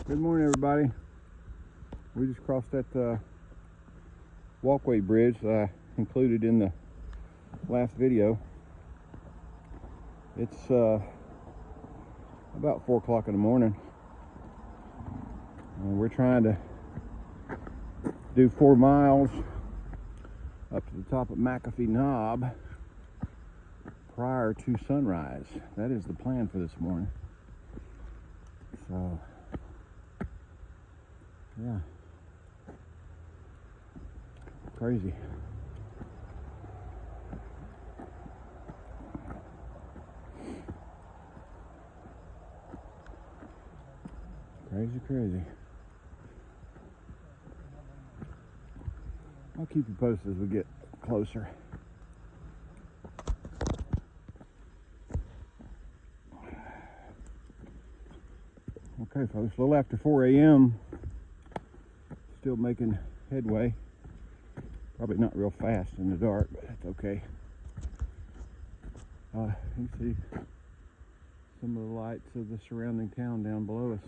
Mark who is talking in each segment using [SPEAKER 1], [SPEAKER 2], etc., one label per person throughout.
[SPEAKER 1] Good morning, everybody. We just crossed that walkway bridge that I included in the last video. It's about 4 o'clock in the morning, and we're trying to do 4 miles up to the top of McAfee Knob prior to sunrise. That is the plan for this morning. So yeah, crazy. Crazy. I'll keep you posted as we get closer. Okay, folks, a little after 4 a.m. Still making headway. Probably not real fast in the dark, but that's okay. You can see some of the lights of the surrounding town down below us.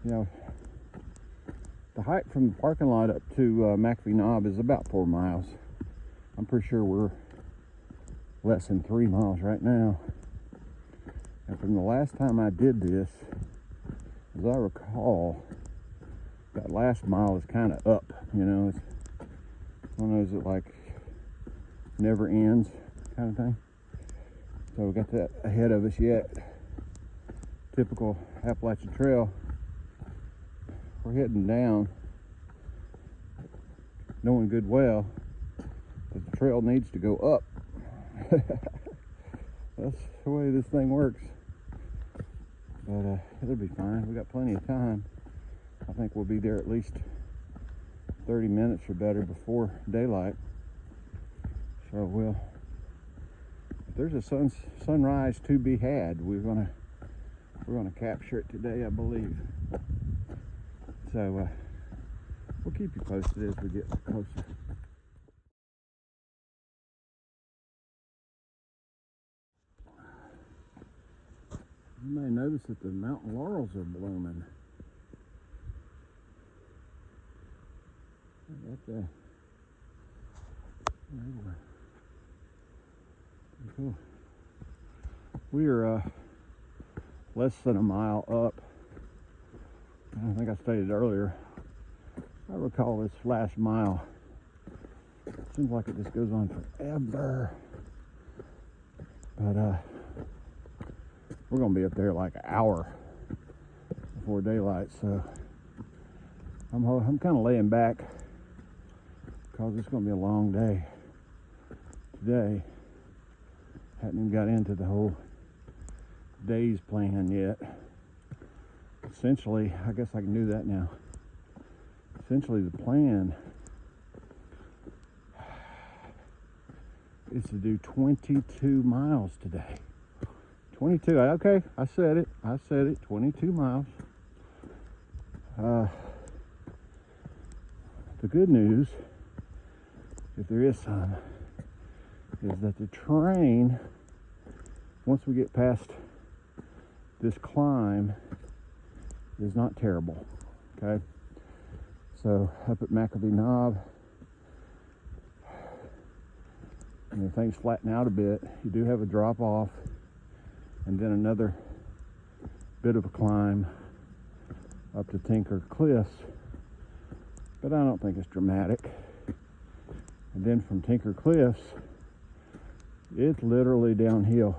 [SPEAKER 1] You know, the hike from the parking lot up to McAfee Knob is about 4 miles. I'm pretty sure we're less than 3 miles right now. And from the last time I did this, as I recall, that last mile is kind of up, you know, it's one of those that like never ends kind of thing. So we got that ahead of us yet. Typical Appalachian Trail. We're heading down, knowing good well that the trail needs to go up. That's the way this thing works. But it'll be fine. We got plenty of time. I think we'll be there at least 30 minutes or better before daylight. So if there's a sunrise to be had, we're gonna capture it today, I believe. So we'll keep you posted as we get closer. You may notice that the mountain laurels are blooming. Right there. Pretty cool. We are less than a mile up. I think I stated earlier, I recall this last mile. Seems like it just goes on forever. But we're gonna be up there like an hour before daylight, so I'm kind of laying back because it's gonna be a long day today. Hadn't even got into the whole day's plan yet. Essentially, I guess I can do that now. Essentially, the plan is to do 22 miles today. 22, okay, I said it, 22 miles. The good news, if there is some, is that the terrain, once we get past this climb, is not terrible, okay? So up at McAfee Knob, you know, things flatten out a bit. You do have a drop off and then another bit of a climb up to Tinker Cliffs, but I don't think it's dramatic. And then from Tinker Cliffs, it's literally downhill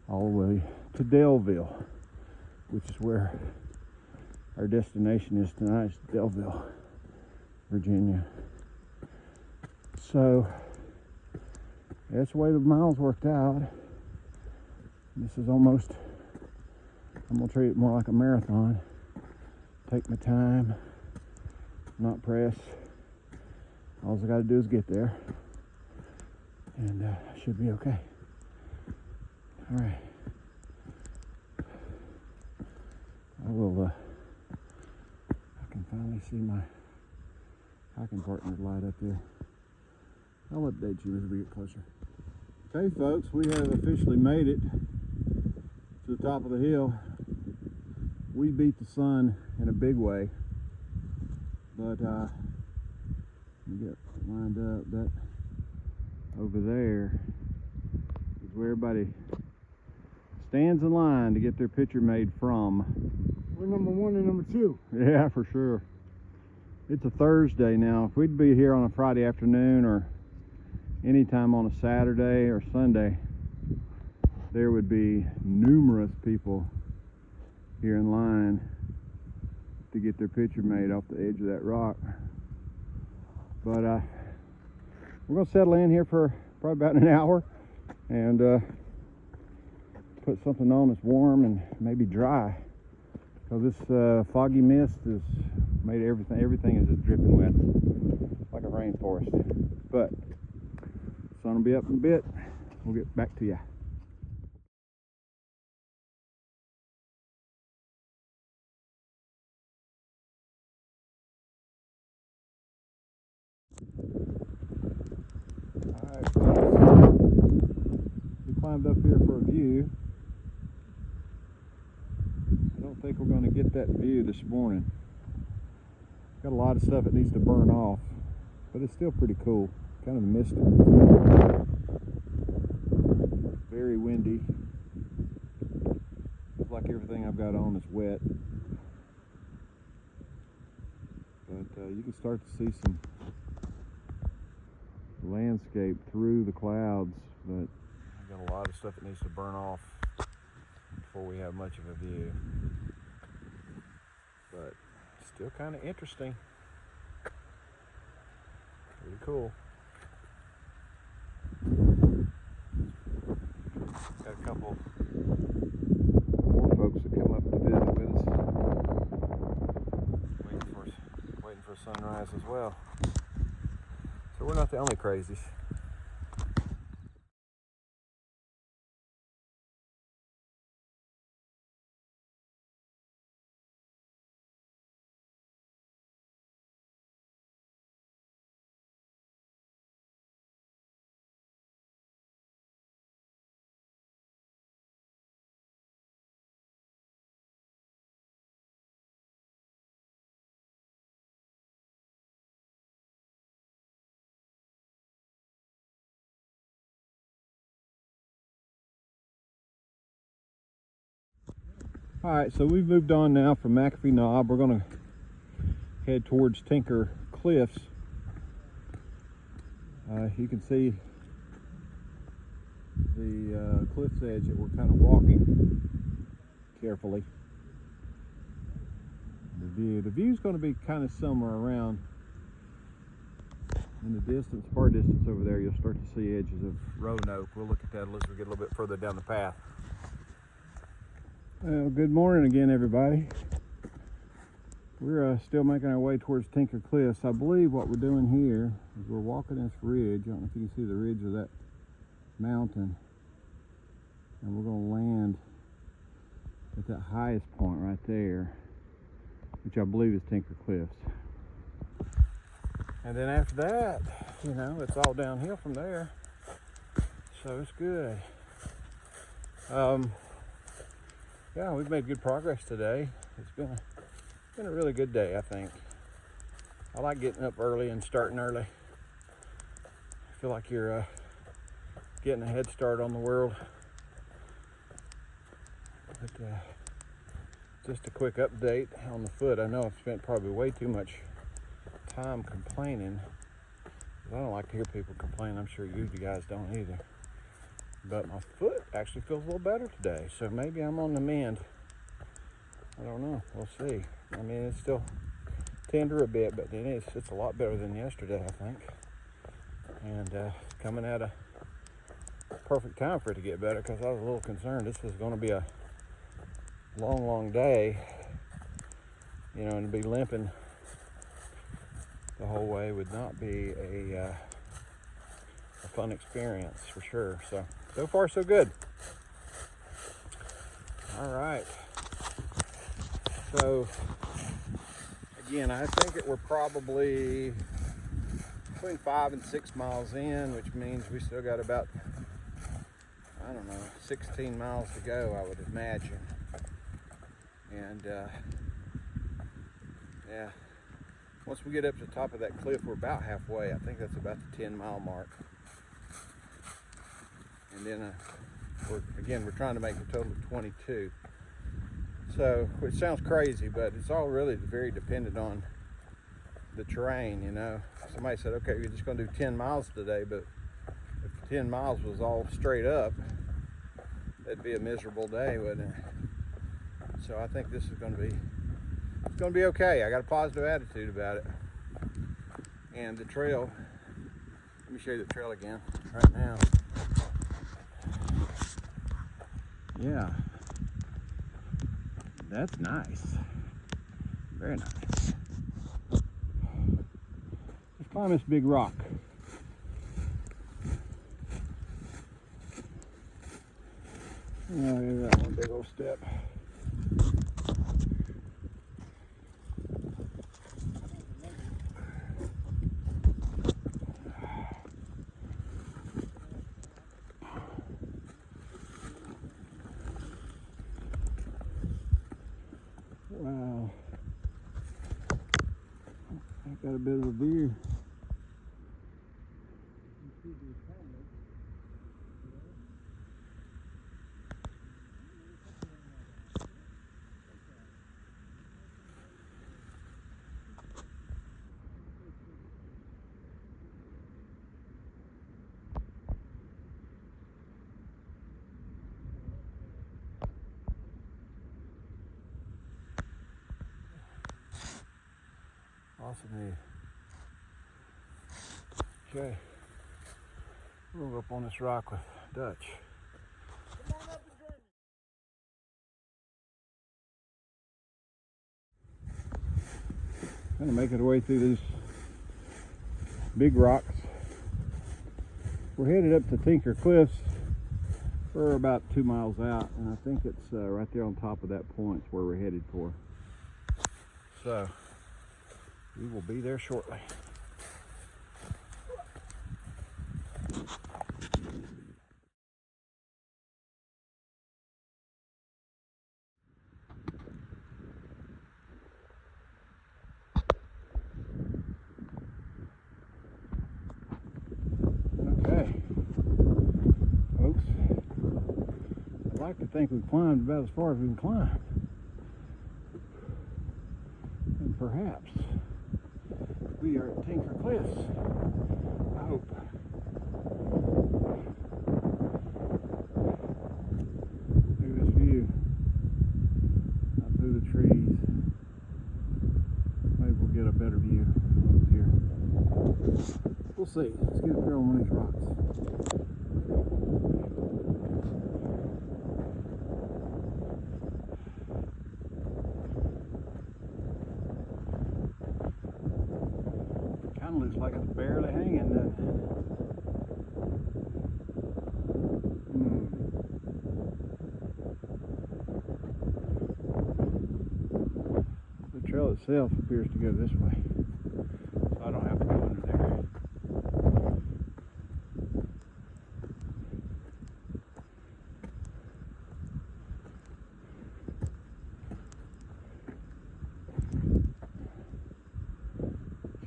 [SPEAKER 1] all the way to Daleville, which is where our destination is tonight, is Daleville, Virginia. So that's the way the miles worked out. This is almost, I'm gonna treat it more like a marathon. Take my time, not press. All I gotta do is get there, and I should be okay. All right. I can finally see my hiking partner light up there. I'll update you as we get closer. Okay, folks, we have officially made it to the top of the hill. We beat the sun in a big way, but let me get lined up. That over there is where everybody stands in line to get their picture made from.
[SPEAKER 2] We're number 1 and number 2.
[SPEAKER 1] Yeah, for sure. It's a Thursday now. If we'd be here on a Friday afternoon or anytime on a Saturday or Sunday, there would be numerous people here in line to get their picture made off the edge of that rock. But we're gonna settle in here for probably about an hour and put something on that's warm and maybe dry, because this foggy mist has made everything is just dripping wet like a rainforest. But sun will be up in a bit. We'll get back to you. Alright, folks, we climbed up here for a view. I don't think we're going to get that view this morning. Got a lot of stuff that needs to burn off, but it's still pretty cool. Kind of misty. Very windy. Looks like everything I've got on is wet. But you can start to see some landscape through the clouds, but I've got a lot of stuff that needs to burn off before we have much of a view. But still kind of interesting. Pretty cool. Got a couple more folks that come up to visit with us, waiting for sunrise as well. So we're not the only crazies. All right, so we've moved on now from McAfee Knob. We're going to head towards Tinker Cliffs. You can see the cliff's edge that we're kind of walking carefully. The view's going to be kind of somewhere around in the distance, far distance over there. You'll start to see edges of Roanoke. We'll look at that as we get a little bit further down the path. Well, good morning again, everybody. We're still making our way towards Tinker Cliffs. I believe what we're doing here is we're walking this ridge. I don't know if you can see the ridge of that mountain. And we're going to land at that highest point right there, which I believe is Tinker Cliffs. And then after that, you know, it's all downhill from there. So it's good. Yeah, we've made good progress today. It's been a really good day, I think. I like getting up early and starting early. I feel like you're getting a head start on the world. But just a quick update on the foot. I know I've spent probably way too much time complaining. I don't like to hear people complain. I'm sure you guys don't either. But my foot actually feels a little better today, so maybe I'm on the mend. I don't know. We'll see. I mean, it's still tender a bit, but then it's a lot better than yesterday, I think. And coming at a perfect time for it to get better, because I was a little concerned this was going to be a long day, you know, and to be limping the whole way would not be a fun experience for sure. So far so good. All right. So again, I think that we're probably between 5 and 6 miles in, which means we still got about, I don't know, 16 miles to go, I would imagine. And yeah, once we get up to the top of that cliff, we're about halfway. I think that's about the 10-mile mark. And then we're trying to make a total of 22. So, which sounds crazy, but it's all really very dependent on the terrain, you know. Somebody said, okay, you're just going to do 10 miles today, but if 10 miles was all straight up, that'd be a miserable day, wouldn't it? So I think this is going to be okay. I got a positive attitude about it. And the trail, let me show you the trail again right now. Yeah, that's nice. Very nice. Let's climb this big rock. Yeah, look at that one big old step. Wow. I got a bit of a view. Awesome. Okay, we'll go up on this rock with Dutch.
[SPEAKER 2] Come on up and join me.
[SPEAKER 1] Gonna make our way through these big rocks. We're headed up to Tinker Cliffs. We're about 2 miles out, and I think it's right there on top of that point where we're headed for. So we will be there shortly. Okay, folks, I'd like to think we've climbed about as far as we can climb. And perhaps we are at Tinker Cliffs. I hope. Look at this view out through the trees. Maybe we'll get a better view from up here. We'll see. Let's get up here on one of these rocks. Kind of looks like it's barely hanging, doesn't it? The trail itself appears to go this way, so I don't have to go under there.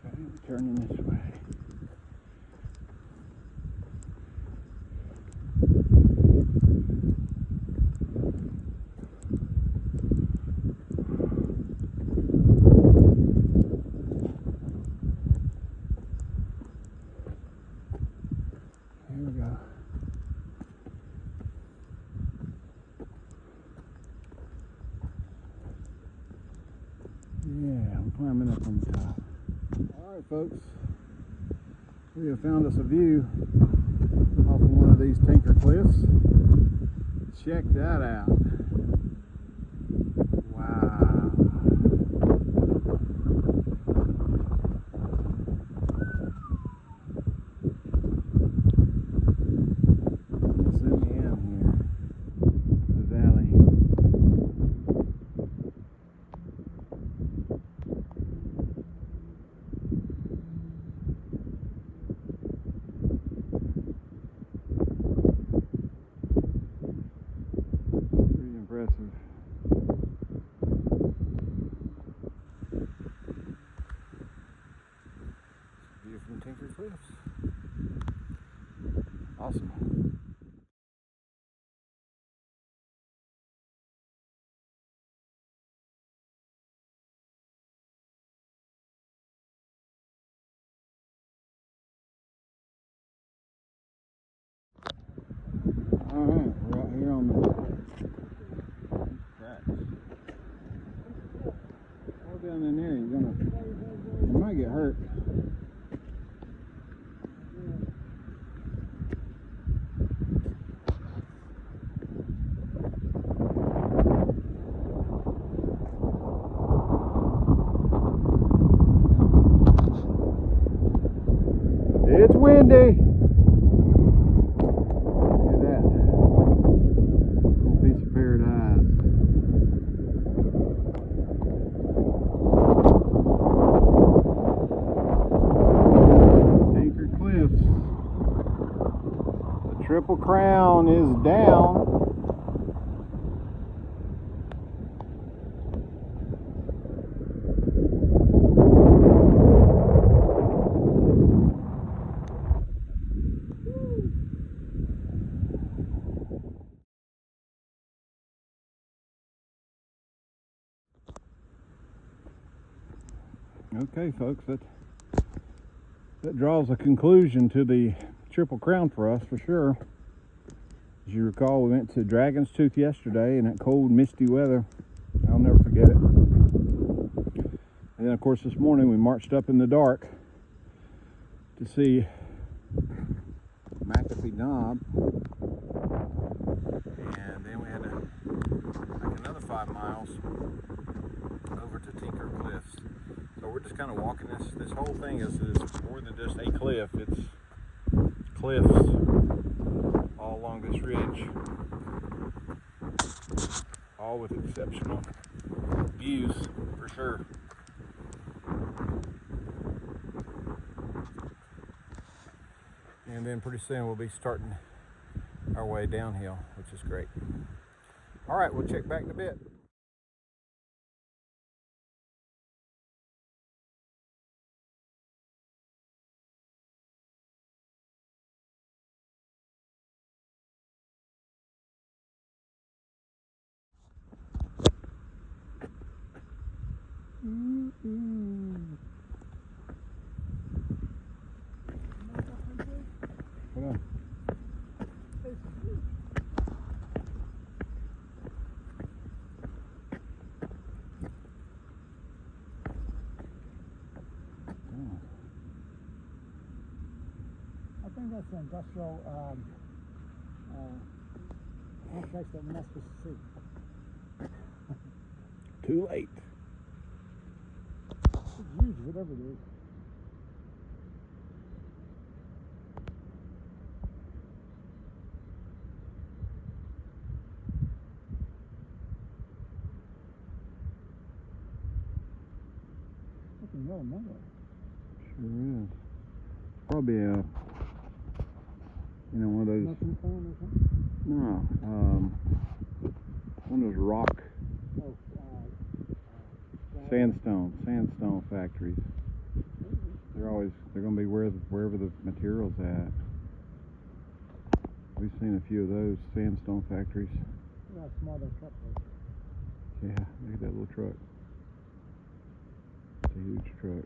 [SPEAKER 1] Okay, turning this way. Here we go. Yeah, I'm climbing up on the top. Alright folks, we have found us a view off of one of these Tinker Cliffs. Check that out. Wow. Zoom in here. The valley. cliffs. Awesome. Alright, we're out here on the tracks. All down in there, you might get hurt. It's windy. Look at that. Little piece of paradise. Tinker Cliffs. The Triple Crown is down. Okay, folks, that draws a conclusion to the Triple Crown for us, for sure. As you recall, we went to Dragon's Tooth yesterday in that cold, misty weather. I'll never forget it. And then, of course, this morning we marched up in the dark to see McAfee Knob. And then we had to hike another 5 miles over to Tinker Cliffs. So we're just kind of walking this whole thing is more than just a cliff. It's cliffs all along this ridge, all with exceptional views for sure. And then pretty soon we'll be starting our way downhill, which is great. All right, we'll check back in a bit. Hold on.
[SPEAKER 2] I think that's an industrial place that we're not supposed to see.
[SPEAKER 1] Too late.
[SPEAKER 2] It's huge, whatever it is. Looking real metal.
[SPEAKER 1] Sure is. Probably a, one of those.
[SPEAKER 2] Nothing phone or something?
[SPEAKER 1] No, one of those rock
[SPEAKER 2] Oh,
[SPEAKER 1] sandstone factories. They're going to be wherever the material's at. We've seen a few of those sandstone factories.
[SPEAKER 2] Yeah, small that truck was.
[SPEAKER 1] Yeah, look at that little truck. It's a huge truck.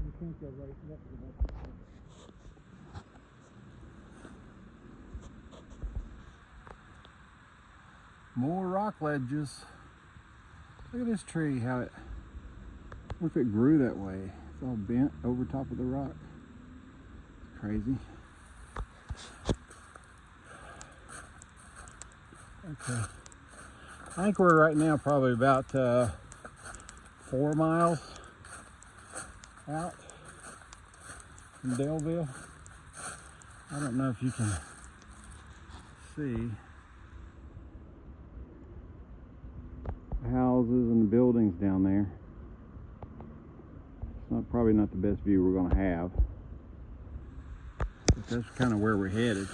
[SPEAKER 2] You can't go right left to the left.
[SPEAKER 1] More rock ledges. Look at this tree, how it, what if it grew that way? It's all bent over top of the rock. It's crazy. Okay. I think we're right now probably about 4 miles out from Daleville. I don't know if you can see the houses and the buildings down there. It's probably not the best view we're going to have, but that's kind of where we're headed.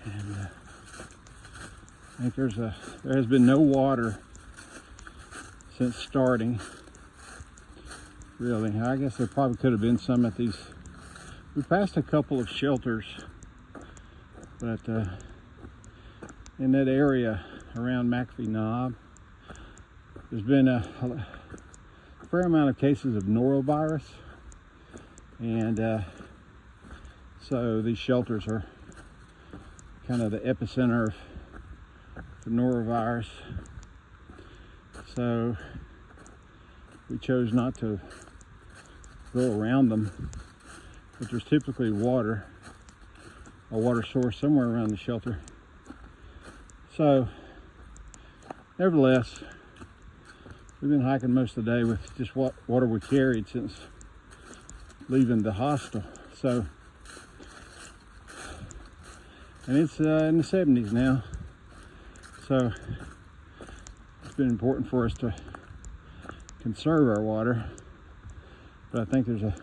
[SPEAKER 1] And I think there has been no water since starting. Really, I guess there probably could have been some at these. We passed a couple of shelters, but in that area around McAfee Knob, there's been a fair amount of cases of norovirus, and so these shelters are kind of the epicenter of the norovirus. So we chose not to go around them, but there's typically a water source somewhere around the shelter. So nevertheless, we've been hiking most of the day with just what water we carried since leaving the hostel. So, and it's in the 70s now, so it's been important for us to conserve our water. But I think there's a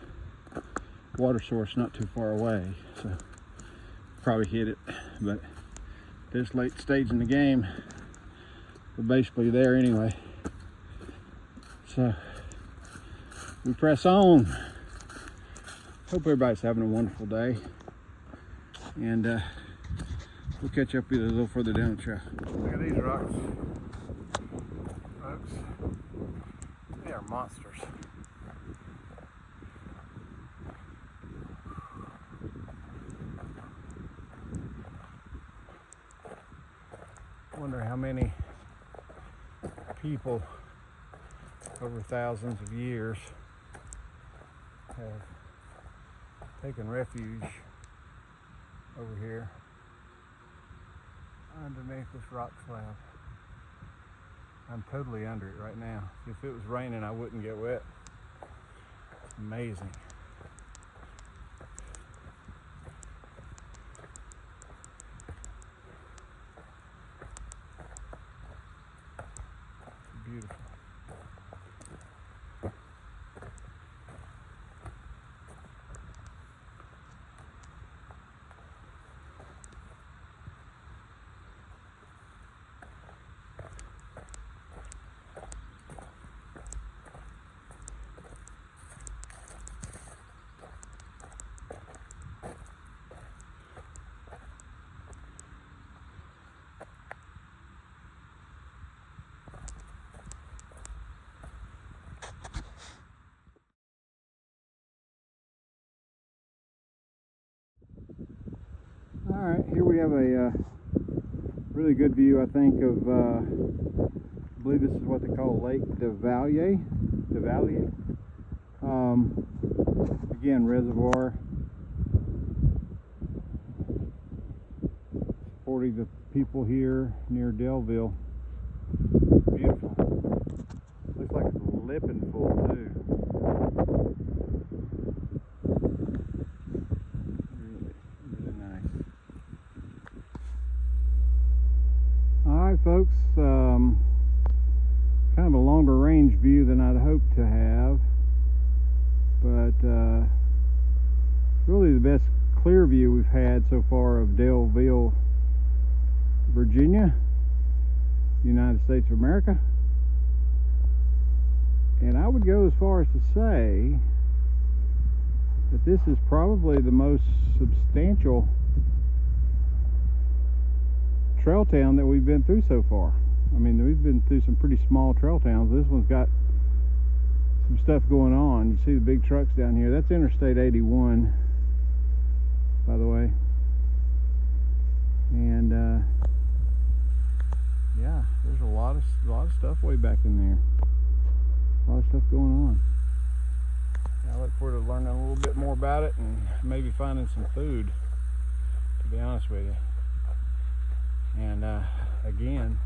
[SPEAKER 1] water source not too far away, so probably hit it. But this late stage in the game, we're basically there anyway. So we press on. Hope everybody's having a wonderful day, and we'll catch up with you a little further down the trail. Look at these rocks, folks. They are monsters. Wonder how many people over thousands of years have taken refuge over here underneath this rock slab. I'm totally under it right now. If it was raining, I wouldn't get wet. It's amazing. It's beautiful. All right, here we have a really good view, I think, of, I believe this is what they call Lake Daleville Va. Again, reservoir. Supporting the people here near Daleville. Beautiful. Looks like it's lipping full too. Folks, kind of a longer range view than I'd hoped to have, but really the best clear view we've had so far of Daleville, Virginia, United States of America. And I would go as far as to say that this is probably the most substantial trail town that we've been through so far. I mean, we've been through some pretty small trail towns. This one's got some stuff going on. You see the big trucks down here. That's Interstate 81, by the way. And yeah, there's a lot of stuff way back in there. A lot of stuff going on. I look forward to learning a little bit more about it and maybe finding some food, to be honest with you. And again,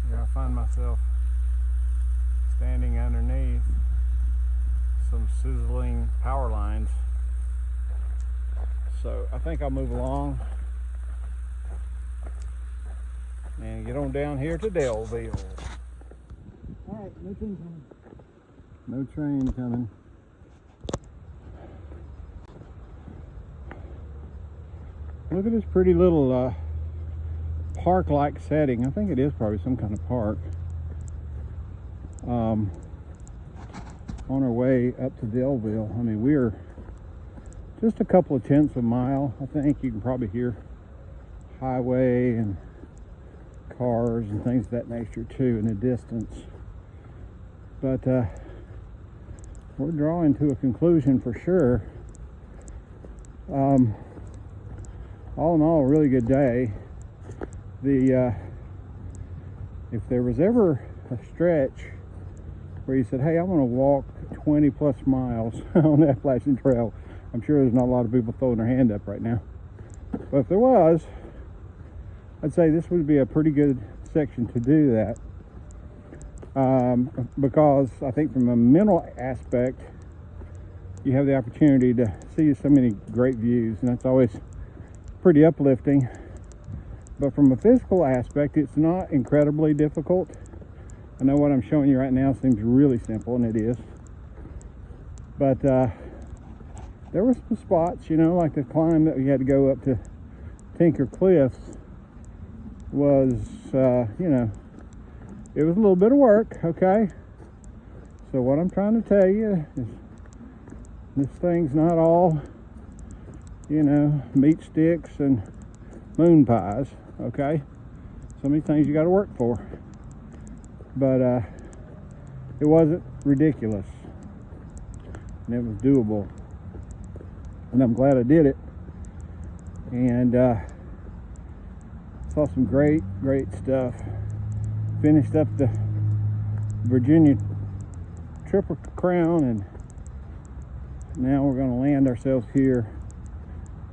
[SPEAKER 1] here I find myself standing underneath some sizzling power lines. So I think I'll move along and get on down here to Daleville.
[SPEAKER 2] All right, no train coming.
[SPEAKER 1] No train coming. Look at this pretty little park-like setting. I think it is probably some kind of park. on our way up to Daleville. I mean, we're just a couple of tenths of a mile. I think you can probably hear highway and cars and things of that nature too in the distance. But we're drawing to a conclusion for sure. All in all, a really good day. If there was ever a stretch where you said, hey, I want to walk 20 plus miles on that flashing trail, I'm sure there's not a lot of people throwing their hand up right now. But if there was, I'd say this would be a pretty good section to do that. Because I think from a mental aspect, you have the opportunity to see so many great views, and that's always pretty uplifting. But from a physical aspect, it's not incredibly difficult. I know what I'm showing you right now seems really simple, and it is. But there were some spots, you know, like the climb that we had to go up to Tinker Cliffs was, you know, it was a little bit of work, okay? So what I'm trying to tell you is this thing's not all, you know, meat sticks and moon pies, okay? Some of these things you got to work for. But it wasn't ridiculous, and it was doable, and I'm glad I did it. And saw some great stuff. Finished up the Virginia Triple Crown, and now we're going to land ourselves here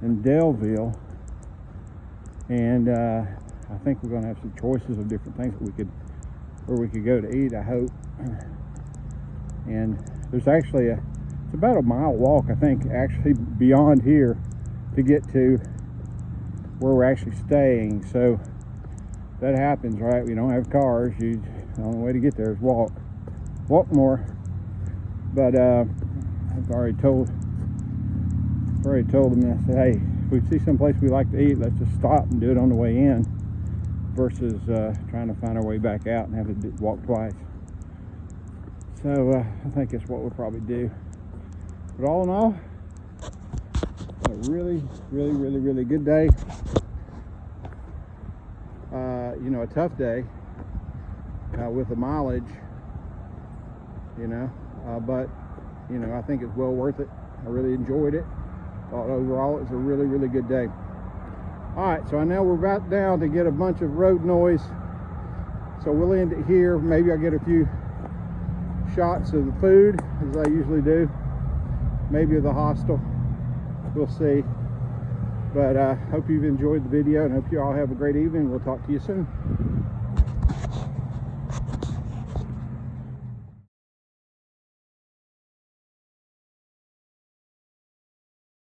[SPEAKER 1] in Daleville. And I think we're going to have some choices of different things that we could go to eat, I hope. And there's actually it's about a mile walk, I think, actually beyond here to get to where we're actually staying. So that happens, right? We don't have cars. The only way to get there is walk more. But I've already told them, I said, hey, if we see someplace we like to eat, let's just stop and do it on the way in versus trying to find our way back out and have to walk twice. So I think that's what we'll probably do. But all in all, a really good day. You know, a tough day with the mileage, you know, but you know, I think it's well worth it. I really enjoyed it. Thought overall it was a really good day. All right, so I know we're about down to get a bunch of road noise, so we'll end it here. Maybe I'll get a few shots of the food, as I usually do, maybe of the hostel, we'll see. But hope you've enjoyed the video, and hope you all have a great evening. We'll talk to you soon.